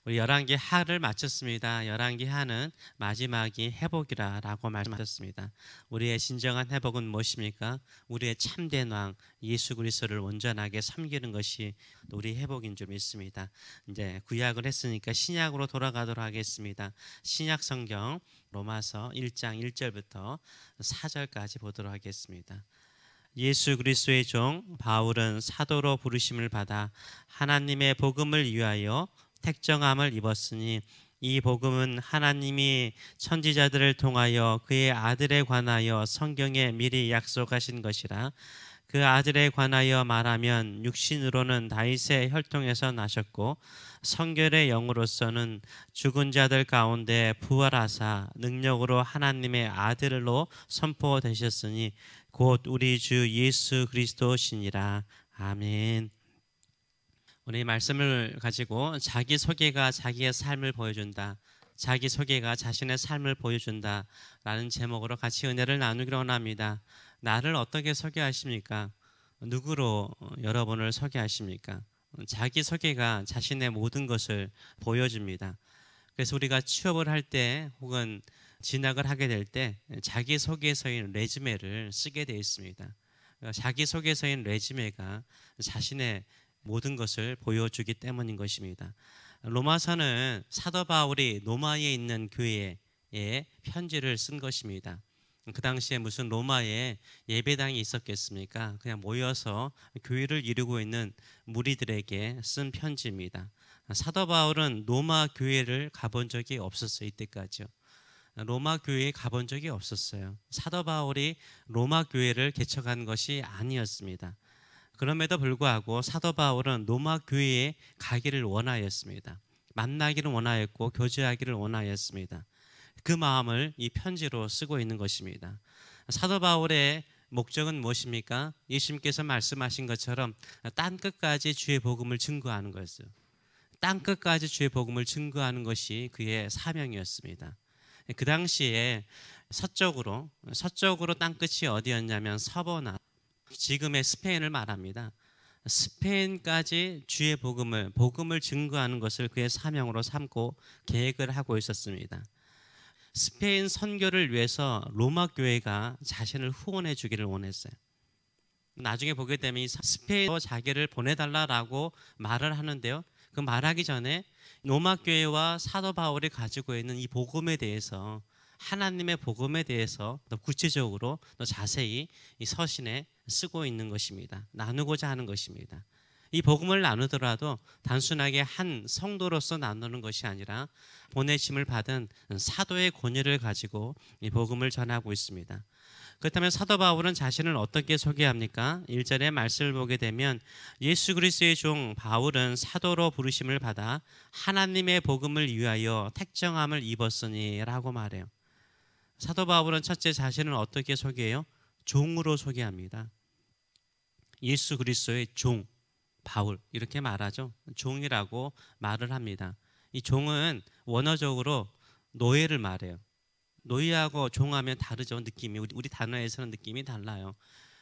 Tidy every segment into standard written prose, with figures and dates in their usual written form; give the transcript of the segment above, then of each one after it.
우리 열왕기 하를 마쳤습니다. 열왕기 하는 마지막이 회복이라고 말씀하셨습니다. 우리의 진정한 회복은 무엇입니까? 우리의 참된 왕 예수 그리스도를 온전하게 섬기는 것이 우리 회복인 줄 믿습니다. 이제 구약을 했으니까 신약으로 돌아가도록 하겠습니다. 신약 성경 로마서 1장 1절부터 4절까지 보도록 하겠습니다. 예수 그리스도의 종 바울은 사도로 부르심을 받아 하나님의 복음을 위하여 택정함을 입었으니 이 복음은 하나님이 선지자들을 통하여 그의 아들에 관하여 성경에 미리 약속하신 것이라. 그 아들에 관하여 말하면 육신으로는 다윗의 혈통에서 나셨고 성결의 영으로서는 죽은 자들 가운데 부활하사 능력으로 하나님의 아들로 선포되셨으니 곧 우리 주 예수 그리스도시니라. 아멘. 오늘 이 말씀을 가지고 자기소개가 자기의 삶을 보여준다, 자기소개가 자신의 삶을 보여준다 라는 제목으로 같이 은혜를 나누기로 원합니다. 나를 어떻게 소개하십니까? 누구로 여러분을 소개하십니까? 자기소개가 자신의 모든 것을 보여줍니다. 그래서 우리가 취업을 할 때 혹은 진학을 하게 될 때 자기소개서인 레주메를 쓰게 되어 있습니다. 자기소개서인 레주메가 자신의 모든 것을 보여주기 때문인 것입니다. 로마서는 사도 바울이 로마에 있는 교회에 편지를 쓴 것입니다. 그 당시에 무슨 로마에 예배당이 있었겠습니까? 그냥 모여서 교회를 이루고 있는 무리들에게 쓴 편지입니다. 사도 바울은 로마 교회를 가본 적이 없었어요. 이때까지요. 로마 교회에 가본 적이 없었어요. 사도 바울이 로마 교회를 개척한 것이 아니었습니다. 그럼에도 불구하고 사도 바울은 로마 교회에 가기를 원하였습니다. 만나기를 원하였고 교제하기를 원하였습니다. 그 마음을 이 편지로 쓰고 있는 것입니다. 사도 바울의 목적은 무엇입니까? 예수님께서 말씀하신 것처럼 땅 끝까지 주의 복음을 증거하는 것이요. 땅 끝까지 주의 복음을 증거하는 것이 그의 사명이었습니다. 그 당시에 서쪽으로 땅 끝이 어디였냐면 서버나 지금의 스페인을 말합니다. 스페인까지 주의 복음을 증거하는 것을 그의 사명으로 삼고 계획을 하고 있었습니다. 스페인 선교를 위해서 로마 교회가 자신을 후원해 주기를 원했어요. 나중에 보게 되면 스페인으로 자기를 보내달라고 말을 하는데요. 그 말하기 전에 로마 교회와 사도 바울이 가지고 있는 이 복음에 대해서, 하나님의 복음에 대해서 더 구체적으로 더 자세히 이 서신에 쓰고 있는 것입니다. 나누고자 하는 것입니다. 이 복음을 나누더라도 단순하게 한 성도로서 나누는 것이 아니라 보내심을 받은 사도의 권위를 가지고 이 복음을 전하고 있습니다. 그렇다면 사도 바울은 자신을 어떻게 소개합니까? 1절의 말씀을 보게 되면 예수 그리스도의 종 바울은 사도로 부르심을 받아 하나님의 복음을 위하여 택정함을 입었으니 라고 말해요. 사도 바울은 첫째 자신을 어떻게 소개해요? 종으로 소개합니다. 예수 그리스도의 종 바울 이렇게 말하죠. 종이라고 말을 합니다. 이 종은 원어적으로 노예를 말해요. 노예하고 종하면 다르죠. 느낌이 우리 단어에서는 느낌이 달라요.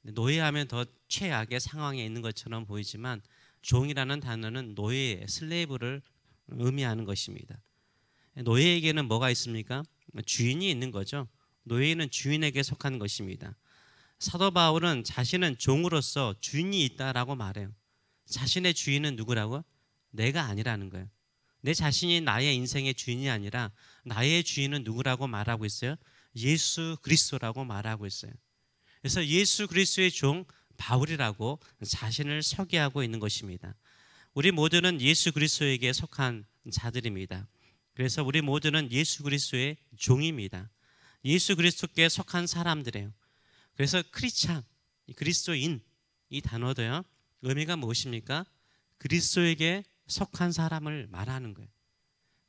노예하면 더 최악의 상황에 있는 것처럼 보이지만 종이라는 단어는 노예, 슬레이브를 의미하는 것입니다. 노예에게는 뭐가 있습니까? 주인이 있는 거죠. 노예는 주인에게 속한 것입니다. 사도 바울은 자신은 종으로서 주인이 있다라고 말해요. 자신의 주인은 누구라고? 내가 아니라는 거예요. 내 자신이 나의 인생의 주인이 아니라 나의 주인은 누구라고 말하고 있어요? 예수 그리스도라고 말하고 있어요. 그래서 예수 그리스도의 종 바울이라고 자신을 소개하고 있는 것입니다. 우리 모두는 예수 그리스도에게 속한 자들입니다. 그래서 우리 모두는 예수 그리스도의 종입니다. 예수 그리스도께 속한 사람들이에요. 그래서 크리스찬, 그리스도인 이 단어도요. 의미가 무엇입니까? 그리스도에게 속한 사람을 말하는 거예요.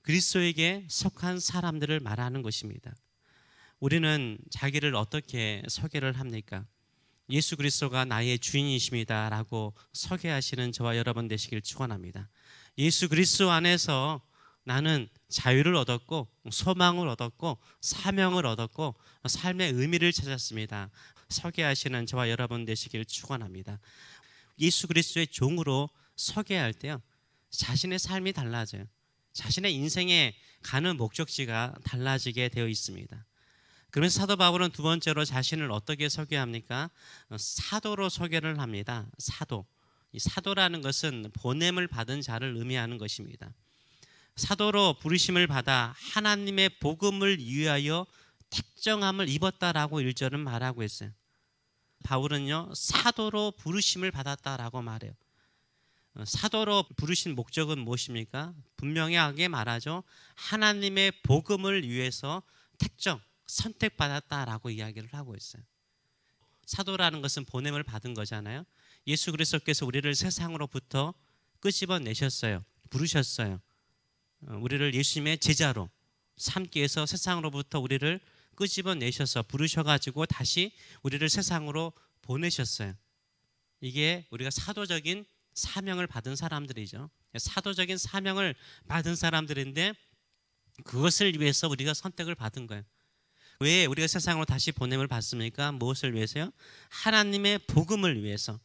그리스도에게 속한 사람들을 말하는 것입니다. 우리는 자기를 어떻게 소개를 합니까? 예수 그리스도가 나의 주인이십니다 라고 소개하시는 저와 여러분 되시길 축원합니다. 예수 그리스도 안에서 나는 자유를 얻었고 소망을 얻었고 사명을 얻었고 삶의 의미를 찾았습니다. 소개하시는 저와 여러분 되시길 축원합니다. 예수 그리스도의 종으로 소개할 때요. 자신의 삶이 달라져요. 자신의 인생에 가는 목적지가 달라지게 되어 있습니다. 그러면서 사도 바울은 두 번째로 자신을 어떻게 소개합니까? 사도로 소개를 합니다. 사도. 이 사도라는 것은 보냄을 받은 자를 의미하는 것입니다. 사도로 부르심을 받아 하나님의 복음을 위하여 택정함을 입었다라고 1절은 말하고 있어요. 바울은요, 사도로 부르심을 받았다라고 말해요. 사도로 부르신 목적은 무엇입니까? 분명하게 말하죠. 하나님의 복음을 위해서 택정, 선택받았다라고 이야기를 하고 있어요. 사도라는 것은 보냄을 받은 거잖아요. 예수 그리스도께서 우리를 세상으로부터 끄집어내셨어요. 부르셨어요. 우리를 예수님의 제자로 삼기 위해서 세상으로부터 우리를 끄집어내셔서 부르셔가지고 다시 우리를 세상으로 보내셨어요. 이게 우리가 사도적인 사명을 받은 사람들이죠. 사도적인 사명을 받은 사람들인데 그것을 위해서 우리가 선택을 받은 거예요. 왜 우리가 세상으로 다시 보냄을 받습니까? 무엇을 위해서요? 하나님의 복음을 위해서.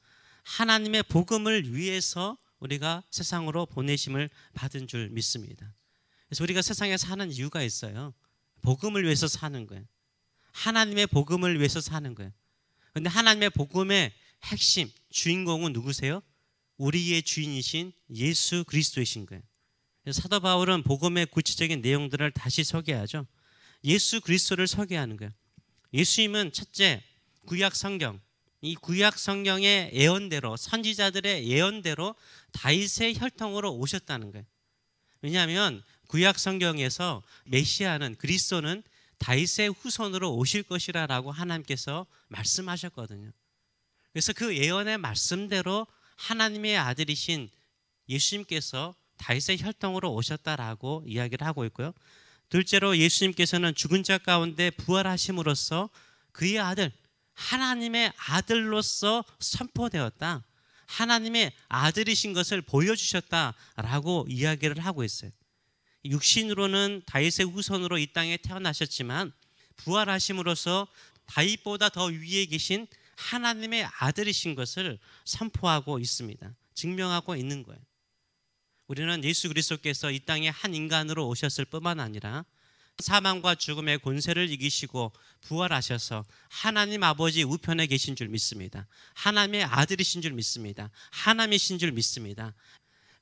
하나님의 복음을 위해서 우리가 세상으로 보내심을 받은 줄 믿습니다. 그래서 우리가 세상에 사는 이유가 있어요. 복음을 위해서 사는 거예요. 하나님의 복음을 위해서 사는 거예요. 그런데 하나님의 복음의 핵심, 주인공은 누구세요? 우리의 주인이신 예수 그리스도이신 거예요. 그래서 사도 바울은 복음의 구체적인 내용들을 다시 소개하죠. 예수 그리스도를 소개하는 거예요. 예수님은 첫째, 구약 성경, 이 구약 성경의 예언대로, 선지자들의 예언대로 다윗의 혈통으로 오셨다는 거예요. 왜냐하면 구약 성경에서 메시아는, 그리스도는 다윗의 후손으로 오실 것이라고 하나님께서 말씀하셨거든요. 그래서 그 예언의 말씀대로 하나님의 아들이신 예수님께서 다윗의 혈통으로 오셨다라고 이야기를 하고 있고요. 둘째로 예수님께서는 죽은 자 가운데 부활하심으로써 그의 아들, 하나님의 아들로서 선포되었다. 하나님의 아들이신 것을 보여주셨다라고 이야기를 하고 있어요. 육신으로는 다윗의 후손으로 이 땅에 태어나셨지만 부활하심으로써 다윗보다 더 위에 계신 하나님의 아들이신 것을 선포하고 있습니다. 증명하고 있는 거예요. 우리는 예수 그리스도께서 이 땅에 한 인간으로 오셨을 뿐만 아니라 사망과 죽음의 권세를 이기시고 부활하셔서 하나님 아버지 우편에 계신 줄 믿습니다. 하나님의 아들이신 줄 믿습니다. 하나님이신 줄 믿습니다.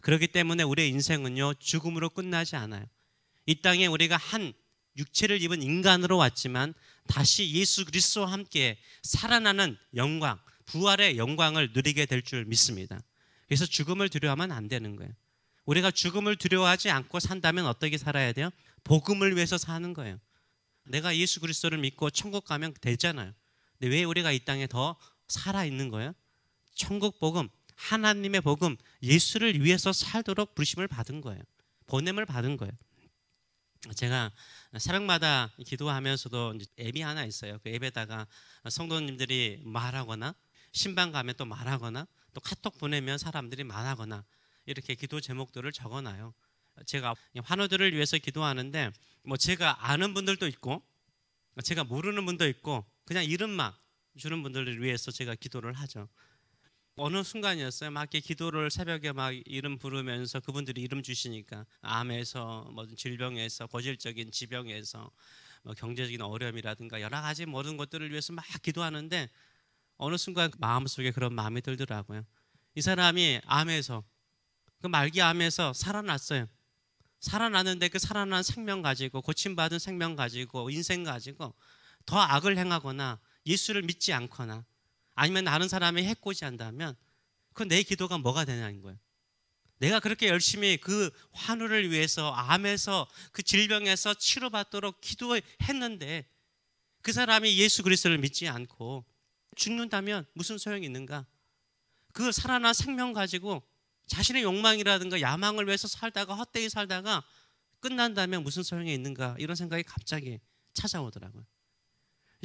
그렇기 때문에 우리의 인생은요, 죽음으로 끝나지 않아요. 이 땅에 우리가 한 육체를 입은 인간으로 왔지만 다시 예수 그리스도와 함께 살아나는 영광, 부활의 영광을 누리게 될 줄 믿습니다. 그래서 죽음을 두려워하면 안 되는 거예요. 우리가 죽음을 두려워하지 않고 산다면 어떻게 살아야 돼요? 복음을 위해서 사는 거예요. 내가 예수 그리스도를 믿고 천국 가면 되잖아요. 근데 왜 우리가 이 땅에 더 살아있는 거예요? 천국 복음, 하나님의 복음, 예수를 위해서 살도록 부르심을 받은 거예요. 보냄을 받은 거예요. 제가 새벽마다 기도하면서도 앱이 하나 있어요. 그 앱에다가 성도님들이 말하거나 신방 가면 또 말하거나 또 카톡 보내면 사람들이 말하거나 이렇게 기도 제목들을 적어놔요. 제가 환우들을 위해서 기도하는데 뭐 제가 아는 분들도 있고 제가 모르는 분도 있고 그냥 이름만 주는 분들을 위해서 제가 기도를 하죠. 어느 순간이었어요. 막 이렇게 기도를 새벽에 막 이름 부르면서 그분들이 이름 주시니까 암에서 뭐 질병에서 고질적인 지병에서 뭐 경제적인 어려움이라든가 여러 가지 모든 것들을 위해서 막 기도하는데 어느 순간 마음속에 그런 마음이 들더라고요. 이 사람이 암에서 그 말기암에서 살아났어요. 살아났는데 그 살아난 생명 가지고 고침받은 생명 가지고 인생 가지고 더 악을 행하거나 예수를 믿지 않거나 아니면 다른 사람이 해코지한다면 그건 내 기도가 뭐가 되냐는 거예요. 내가 그렇게 열심히 그 환우를 위해서 암에서 그 질병에서 치료받도록 기도했는데 그 사람이 예수 그리스도를 믿지 않고 죽는다면 무슨 소용이 있는가? 그 살아난 생명 가지고 자신의 욕망이라든가 야망을 위해서 살다가 헛되이 살다가 끝난다면 무슨 소용이 있는가? 이런 생각이 갑자기 찾아오더라고요.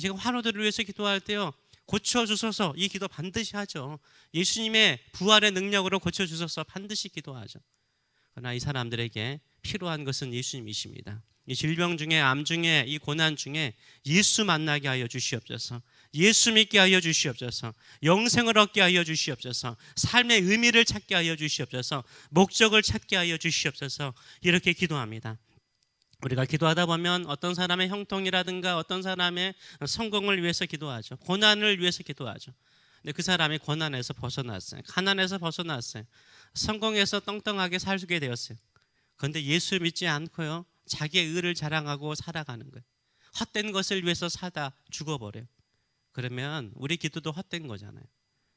제가 환우들을 위해서 기도할 때요, 고쳐주소서, 이 기도 반드시 하죠. 예수님의 부활의 능력으로 고쳐주소서 반드시 기도하죠. 그러나 이 사람들에게 필요한 것은 예수님이십니다. 이 질병 중에, 암 중에, 이 고난 중에 예수 만나게 하여 주시옵소서. 예수 믿게 하여 주시옵소서. 영생을 얻게 하여 주시옵소서. 삶의 의미를 찾게 하여 주시옵소서. 목적을 찾게 하여 주시옵소서. 이렇게 기도합니다. 우리가 기도하다 보면 어떤 사람의 형통이라든가 어떤 사람의 성공을 위해서 기도하죠. 고난을 위해서 기도하죠. 근데 그 사람이 고난에서 벗어났어요. 가난에서 벗어났어요. 성공해서 떵떵하게 살게 되었어요. 그런데 예수 믿지 않고요, 자기의 의를 자랑하고 살아가는 거예요. 헛된 것을 위해서 사다 죽어버려요. 그러면 우리 기도도 헛된 거잖아요.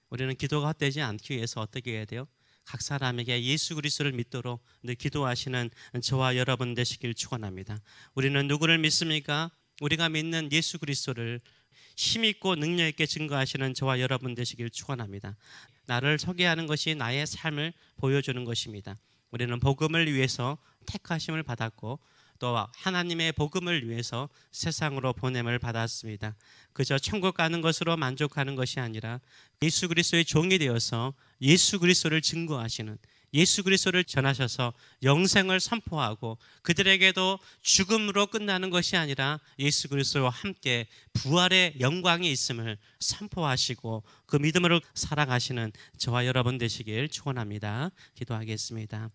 우리는 기도가 헛되지 않기 위해서 어떻게 해야 돼요? 각 사람에게 예수 그리스도를 믿도록 기도하시는 저와 여러분 되시길 축원합니다. 우리는 누구를 믿습니까? 우리가 믿는 예수 그리스도를 힘있고 능력 있게 증거하시는 저와 여러분 되시길 축원합니다. 나를 소개하는 것이 나의 삶을 보여주는 것입니다. 우리는 복음을 위해서 택하심을 받았고 또 하나님의 복음을 위해서 세상으로 보냄을 받았습니다. 그저 천국 가는 것으로 만족하는 것이 아니라 예수 그리스도의 종이 되어서 예수 그리스도를 증거하시는, 예수 그리스도를 전하셔서 영생을 선포하고 그들에게도 죽음으로 끝나는 것이 아니라 예수 그리스도와 함께 부활의 영광이 있음을 선포하시고 그 믿음으로 살아가시는 저와 여러분 되시길 축원합니다. 기도하겠습니다.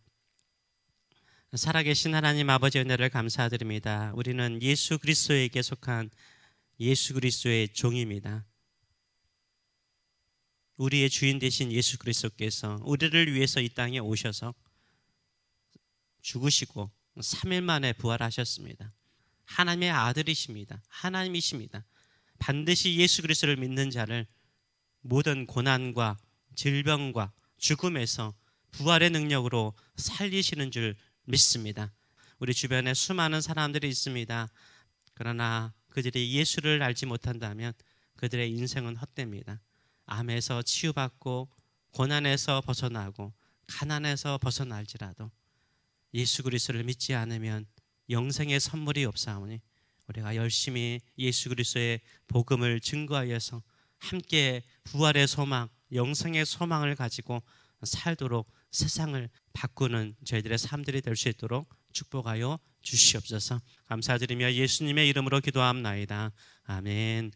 살아계신 하나님 아버지 은혜를 감사드립니다. 우리는 예수 그리스도에게 속한 예수 그리스도의 종입니다. 우리의 주인 되신 예수 그리스도께서 우리를 위해서 이 땅에 오셔서 죽으시고 3일 만에 부활하셨습니다. 하나님의 아들이십니다. 하나님이십니다. 반드시 예수 그리스도를 믿는 자를 모든 고난과 질병과 죽음에서 부활의 능력으로 살리시는 줄 믿습니다. 우리 주변에 수많은 사람들이 있습니다. 그러나 그들이 예수를 알지 못한다면 그들의 인생은 헛됩니다. 암에서 치유받고 고난에서 벗어나고 가난에서 벗어날지라도 예수 그리스도를 믿지 않으면 영생의 선물이 없사오니 우리가 열심히 예수 그리스도의 복음을 증거하여서 함께 부활의 소망, 영생의 소망을 가지고 살도록 세상을 바꾸는 저희들의 삶들이 될 수 있도록 축복하여 주시옵소서. 감사드리며 예수님의 이름으로 기도합나이다. 아멘.